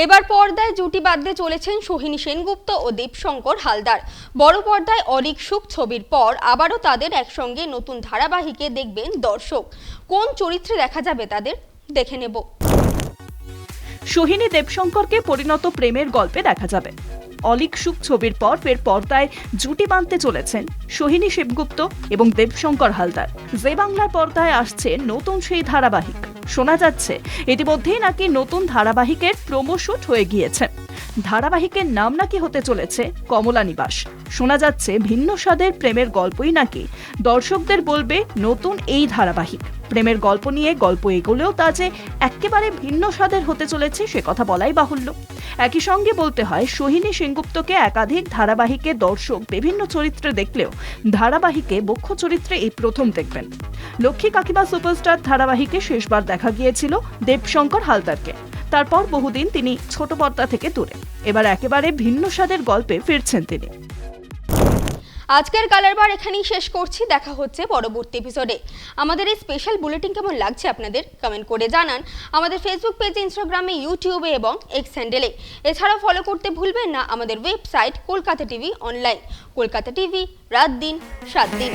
এবার পর্দায় জুটি বাঁধতে চলেছেন সোহিনী সেনগুপ্ত ও দেবশঙ্কর হালদার। বড় পর্দায় অলীক সুখ ছবির পর আবারও তাদের একসঙ্গে নতুন ধারাবাহিকে দেখবেন দর্শক। কোন চরিত্রে দেখা যাবে তাদের, দেখে নেব। সোহিনী দেবশঙ্করকে পরিণত প্রেমের গল্পে দেখা যাবে। অলীক সুখ ছবির পর ফের পর্দায় জুটি বাঁধতে চলেছেন সোহিনী সেনগুপ্ত এবং দেবশঙ্কর হালদার। জি বাংলার পর্দায় আসছে নতুন সেই ধারাবাহিক। শোনা যাচ্ছে ইতিমধ্যেই নাকি নতুন ধারাবাহিকের প্রোমো শুট হয়ে গিয়েছে। ধারাবাহিকের নাম নাকি হতে চলেছে কমলা নিবাস। শোনা যাচ্ছে ভিন্ন স্বাদের প্রেমের গল্পই নাকি দর্শকদের বলবে নতুন এই ধারাবাহিক। প্রেমের গল্প নিয়ে গল্প এগোলেও তা যে একেবারে ভিন্ন স্বাদের হতে চলেছে সে কথা বলাই বাহুল্য। একই সঙ্গে বলতে হয় সোহিনী সেনগুপ্তকে একাধিক ধারাবাহিকে দর্শক বিভিন্ন চরিত্রে দেখলেও ধারাবাহিকে মুখ্য চরিত্রে এই প্রথম দেখবেন। লক্ষ্মী কাকিমা সুপারস্টার ধারাবাহিকে শেষবার দেখা গিয়েছিল দেবশঙ্কর হালদারকে। তারপর বহুদিন তিনি ছোট পর্দা থেকে দূরে। এবার একেবারে ভিন্ন স্বাদের গল্পে ফিরছেন তিনি। আজকের কালার বার এখানেই শেষ করছি। দেখা হচ্ছে পরবর্তী এপিসোডে। আমাদের এই স্পেশাল বুলেটিন কেমন লাগছে আপনাদের কমেন্ট করে জানান আমাদের ফেসবুক পেজে, ইনস্টাগ্রামে, ইউটিউবে এবং এক্স হ্যান্ডেলে। এছাড়াও ফলো করতে ভুলবেন না আমাদের website Kolkata TV online. Kolkata TV, রাত দিন 7 দিন।